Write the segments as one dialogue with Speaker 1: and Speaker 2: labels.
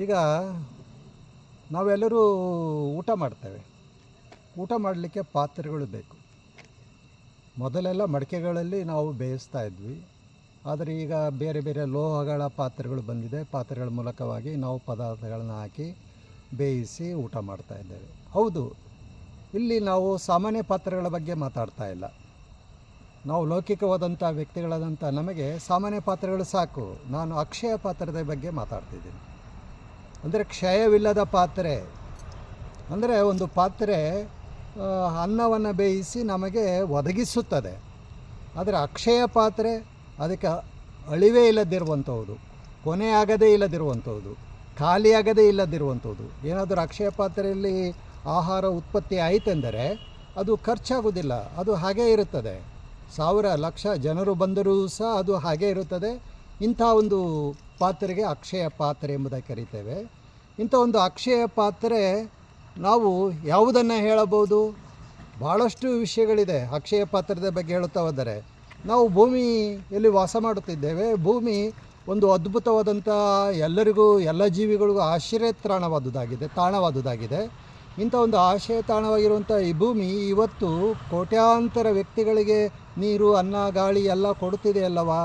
Speaker 1: ಈಗ ನಾವೆಲ್ಲರೂ ಊಟ ಮಾಡ್ತೇವೆ. ಊಟ ಮಾಡಲಿಕ್ಕೆ ಪಾತ್ರೆಗಳು ಬೇಕು. ಮೊದಲೆಲ್ಲ ಮಡಿಕೆಗಳಲ್ಲಿ ನಾವು ಬೇಯಿಸ್ತಾ ಇದ್ವಿ. ಆದರೆ ಈಗ ಬೇರೆ ಬೇರೆ ಲೋಹಗಳ ಪಾತ್ರೆಗಳು ಬಂದಿದೆ. ಪಾತ್ರೆಗಳ ಮೂಲಕವಾಗಿ ನಾವು ಪದಾರ್ಥಗಳನ್ನು ಹಾಕಿ ಬೇಯಿಸಿ ಊಟ ಮಾಡ್ತಾ ಇದ್ದೇವೆ. ಹೌದು, ಇಲ್ಲಿ ನಾವು ಸಾಮಾನ್ಯ ಪಾತ್ರೆಗಳ ಬಗ್ಗೆ ಮಾತಾಡ್ತಾ ಇಲ್ಲ. ನಾವು ಲೌಕಿಕವಾದಂಥ ವ್ಯಕ್ತಿಗಳಾದಂಥ ನಮಗೆ ಸಾಮಾನ್ಯ ಪಾತ್ರೆಗಳು ಸಾಕು. ನಾನು ಅಕ್ಷಯ ಪಾತ್ರದ ಬಗ್ಗೆ ಮಾತಾಡ್ತಿದ್ದೀನಿ. ಅಂದರೆ ಕ್ಷಯವಿಲ್ಲದ ಪಾತ್ರೆ ಅಂದರೆ ಒಂದು ಪಾತ್ರೆ ಅನ್ನವನ್ನು ಬೇಯಿಸಿ ನಮಗೆ ಒದಗಿಸುತ್ತದೆ. ಆದರೆ ಅಕ್ಷಯ ಪಾತ್ರೆ ಅದಕ್ಕೆ ಅಳಿವೇ ಇಲ್ಲದಿರುವಂಥದ್ದು, ಕೊನೆಯಾಗದೇ ಇಲ್ಲದಿರುವಂಥದ್ದು, ಖಾಲಿಯಾಗದೇ ಇಲ್ಲದಿರುವಂಥದ್ದು. ಏನಾದರೂ ಅಕ್ಷಯ ಪಾತ್ರೆಯಲ್ಲಿ ಆಹಾರ ಉತ್ಪತ್ತಿ ಆಯಿತೆಂದರೆ ಅದು ಖರ್ಚಾಗೋದಿಲ್ಲ, ಅದು ಹಾಗೇ ಇರುತ್ತದೆ. 1000 ಲಕ್ಷ ಜನರು ಬಂದರೂ ಸಹ ಅದು ಹಾಗೇ ಇರುತ್ತದೆ. ಇಂಥ ಒಂದು ಪಾತ್ರೆಗೆ ಅಕ್ಷಯ ಪಾತ್ರೆ ಎಂಬುದಾಗಿ ಕರೀತೇವೆ. ಇಂಥ ಒಂದು ಅಕ್ಷಯ ಪಾತ್ರೆ ನಾವು ಯಾವುದನ್ನು ಹೇಳಬಹುದು? ಭಾಳಷ್ಟು ವಿಷಯಗಳಿದೆ ಅಕ್ಷಯ ಪಾತ್ರದ ಬಗ್ಗೆ ಹೇಳುತ್ತಾ ಹೋದರೆ. ನಾವು ಭೂಮಿಯಲ್ಲಿ ವಾಸ ಮಾಡುತ್ತಿದ್ದೇವೆ. ಭೂಮಿ ಒಂದು ಅದ್ಭುತವಾದಂಥ ಎಲ್ಲರಿಗೂ, ಎಲ್ಲ ಜೀವಿಗಳಿಗೂ ಆಶ್ರಯ ತಾಣವಾದುದಾಗಿದೆ. ಇಂಥ ಒಂದು ಆಶ್ರಯ ತಾಣವಾಗಿರುವಂಥ ಈ ಭೂಮಿ ಇವತ್ತು ಕೋಟ್ಯಾಂತರ ವ್ಯಕ್ತಿಗಳಿಗೆ ನೀರು, ಅನ್ನ, ಗಾಳಿ ಎಲ್ಲ ಕೊಡುತ್ತಿದೆ ಅಲ್ಲವಾ?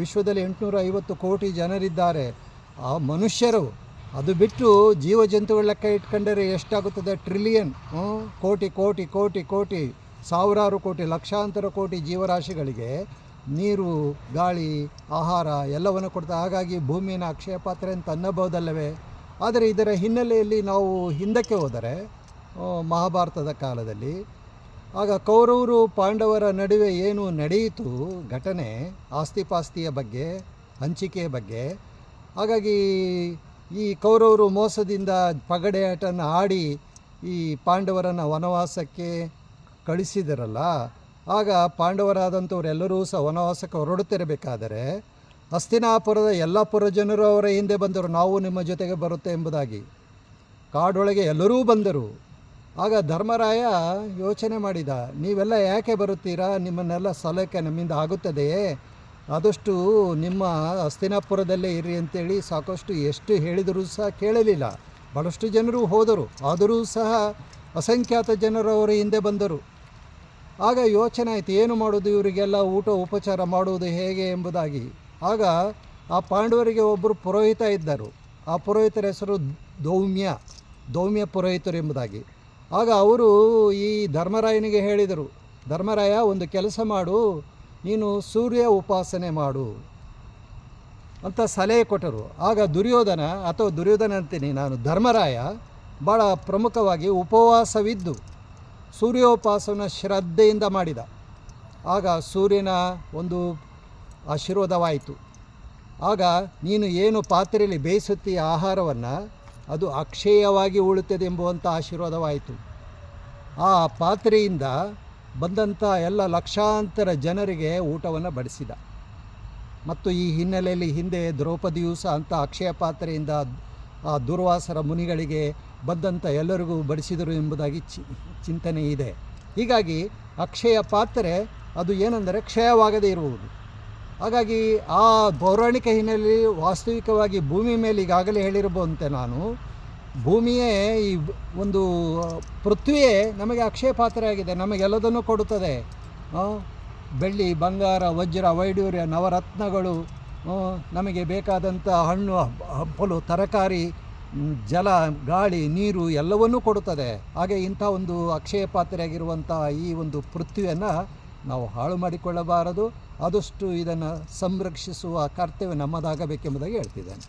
Speaker 1: ವಿಶ್ವದಲ್ಲಿ 850 ಕೋಟಿ ಜನರಿದ್ದಾರೆ. ಆ ಮನುಷ್ಯರು ಅದು ಬಿಟ್ಟು ಜೀವಜಂತುಗಳ ಲೆಕ್ಕ ಇಟ್ಕೊಂಡರೆ ಎಷ್ಟಾಗುತ್ತದೆ? ಟ್ರಿಲಿಯನ್, ಕೋಟಿ ಕೋಟಿ ಕೋಟಿ ಕೋಟಿ, ಸಾವಿರಾರು ಕೋಟಿ, ಲಕ್ಷಾಂತರ ಕೋಟಿ ಜೀವರಾಶಿಗಳಿಗೆ ನೀರು, ಗಾಳಿ, ಆಹಾರ ಎಲ್ಲವನ್ನು ಕೊಡ್ತಾ. ಹಾಗಾಗಿ ಭೂಮಿಯನ್ನು ಅಕ್ಷಯ ಪಾತ್ರೆ ಅಂತ ಅನ್ನಬಹುದಲ್ಲವೇ? ಆದರೆ ಇದರ ಹಿನ್ನೆಲೆಯಲ್ಲಿ ನಾವು ಹಿಂದಕ್ಕೆ ಹೋದರೆ ಮಹಾಭಾರತದ ಕಾಲದಲ್ಲಿ ಆಗ ಕೌರವರು ಪಾಂಡವರ ನಡುವೆ ಏನು ನಡೆಯಿತು ಘಟನೆ, ಆಸ್ತಿಪಾಸ್ತಿಯ ಬಗ್ಗೆ, ಹಂಚಿಕೆಯ ಬಗ್ಗೆ. ಹಾಗಾಗಿ ಈ ಕೌರವರು ಮೋಸದಿಂದ ಪಗಡೆಯಾಟನ ಆಡಿ ಈ ಪಾಂಡವರನ್ನು ವನವಾಸಕ್ಕೆ ಕಳಿಸಿದರಲ್ಲ. ಆಗ ಪಾಂಡವರಾದಂಥವರೆಲ್ಲರೂ ಸಹ ವನವಾಸಕ್ಕೆ ಹೊರಡುತ್ತಿರಬೇಕಾದರೆ ಹಸ್ತಿನಾಪುರದ ಎಲ್ಲ ಪುರಜನರು ಅವರ ಹಿಂದೆ ಬಂದರು, ನಾವು ನಿಮ್ಮ ಜೊತೆಗೆ ಬರುತ್ತೆ ಎಂಬುದಾಗಿ. ಕಾಡೊಳಗೆ ಎಲ್ಲರೂ ಬಂದರು. ಆಗ ಧರ್ಮರಾಯ ಯೋಚನೆ ಮಾಡಿದ, ನೀವೆಲ್ಲ ಯಾಕೆ ಬರುತ್ತೀರಾ? ನಿಮ್ಮನ್ನೆಲ್ಲ ಸಲಹೆ ನಮ್ಮಿಂದ ಆಗುತ್ತದೆಯೇ? ಆದಷ್ಟು ನಿಮ್ಮ ಹಸ್ತಿನಾಪುರದಲ್ಲೇ ಇರಿ ಅಂತೇಳಿ ಸಾಕಷ್ಟು ಎಷ್ಟು ಹೇಳಿದರೂ ಸಹ ಕೇಳಲಿಲ್ಲ. ಭಾಳಷ್ಟು ಜನರು ಹೋದರು, ಆದರೂ ಸಹ ಅಸಂಖ್ಯಾತ ಜನರು ಅವರ ಹಿಂದೆ ಬಂದರು. ಆಗ ಯೋಚನೆ ಆಯಿತು, ಏನು ಮಾಡೋದು ಇವರಿಗೆಲ್ಲ, ಊಟ ಉಪಚಾರ ಮಾಡುವುದು ಹೇಗೆ ಎಂಬುದಾಗಿ. ಆಗ ಆ ಪಾಂಡವರಿಗೆ ಒಬ್ಬರು ಪುರೋಹಿತ ಇದ್ದರು. ಆ ಪುರೋಹಿತರ ಹೆಸರು ದೌಮ್ಯ ಪುರೋಹಿತರು ಎಂಬುದಾಗಿ. ಆಗ ಅವರು ಈ ಧರ್ಮರಾಯನಿಗೆ ಹೇಳಿದರು, ಧರ್ಮರಾಯ, ಒಂದು ಕೆಲಸ ಮಾಡು, ನೀನು ಸೂರ್ಯ ಉಪಾಸನೆ ಮಾಡು ಅಂತ ಸಲಹೆ ಕೊಟ್ಟರು. ಆಗ ದುರ್ಯೋಧನ ಅಂತೀನಿ ನಾನು, ಧರ್ಮರಾಯ ಭಾಳ ಪ್ರಮುಖವಾಗಿ ಉಪವಾಸವಿದ್ದು ಸೂರ್ಯೋಪಾಸನ ಶ್ರದ್ಧೆಯಿಂದ ಮಾಡಿದ. ಆಗ ಸೂರ್ಯನ ಒಂದು ಆಶೀರ್ವಾದವಾಯಿತು. ಆಗ ನೀನು ಏನು ಪಾತ್ರೆಯಲ್ಲಿ ಬೇಯಿಸುತ್ತೀಯ ಆಹಾರವನ್ನು, ಅದು ಅಕ್ಷಯವಾಗಿ ಉಳುತ್ತದೆ ಎಂಬುವಂಥ ಆಶೀರ್ವಾದವಾಯಿತು. ಆ ಪಾತ್ರೆಯಿಂದ ಬಂದಂಥ ಎಲ್ಲ ಲಕ್ಷಾಂತರ ಜನರಿಗೆ ಊಟವನ್ನು ಬಡಿಸಿದ. ಮತ್ತು ಈ ಹಿನ್ನೆಲೆಯಲ್ಲಿ ಹಿಂದೆ ದ್ರೌಪದಿಯೂ ಸಹ ಅಂಥ ಅಕ್ಷಯ ಪಾತ್ರೆಯಿಂದ ಆ ದುರ್ವಾಸರ ಮುನಿಗಳಿಗೆ ಬಂದಂಥ ಎಲ್ಲರಿಗೂ ಬಡಿಸಿದರು ಎಂಬುದಾಗಿ ಚಿಂತನೆ ಇದೆ. ಹೀಗಾಗಿ ಅಕ್ಷಯ ಪಾತ್ರೆ ಅದು ಏನೆಂದರೆ ಕ್ಷಯವಾಗದೇ ಇರುವುದು. ಹಾಗಾಗಿ ಆ ಪೌರಾಣಿಕ ಹಿನ್ನೆಲೆಯಲ್ಲಿ ವಾಸ್ತವಿಕವಾಗಿ ಭೂಮಿ ಮೇಲೆ ಈಗಾಗಲೇ ಹೇಳಿರಬಹುದಂತೆ ನಾನು, ಭೂಮಿಯೇ ಈ ಒಂದು ಪೃಥ್ವಿಯೇ ನಮಗೆ ಅಕ್ಷಯ ಪಾತ್ರೆ ಆಗಿದೆ. ನಮಗೆಲ್ಲದನ್ನು ಕೊಡುತ್ತದೆ. ಬೆಳ್ಳಿ, ಬಂಗಾರ, ವಜ್ರ, ವೈಡೂರ್ಯ, ನವರತ್ನಗಳು, ನಮಗೆ ಬೇಕಾದಂಥ ಹಣ್ಣು ಹಂಪಲು, ತರಕಾರಿ, ಜಲ, ಗಾಳಿ, ನೀರು ಎಲ್ಲವನ್ನೂ ಕೊಡುತ್ತದೆ. ಹಾಗೆ ಇಂಥ ಒಂದು ಅಕ್ಷಯ ಪಾತ್ರೆಯಾಗಿರುವಂಥ ಈ ಒಂದು ಪೃಥ್ವಿಯನ್ನು ನಾವು ಹಾಳು ಮಾಡಿಕೊಳ್ಳಬಾರದು. ಆದಷ್ಟು ಇದನ್ನು ಸಂರಕ್ಷಿಸುವ ಕರ್ತವ್ಯ ನಮ್ಮದಾಗಬೇಕೆಂಬುದಾಗಿ ಹೇಳ್ತಿದ್ದೇನೆ.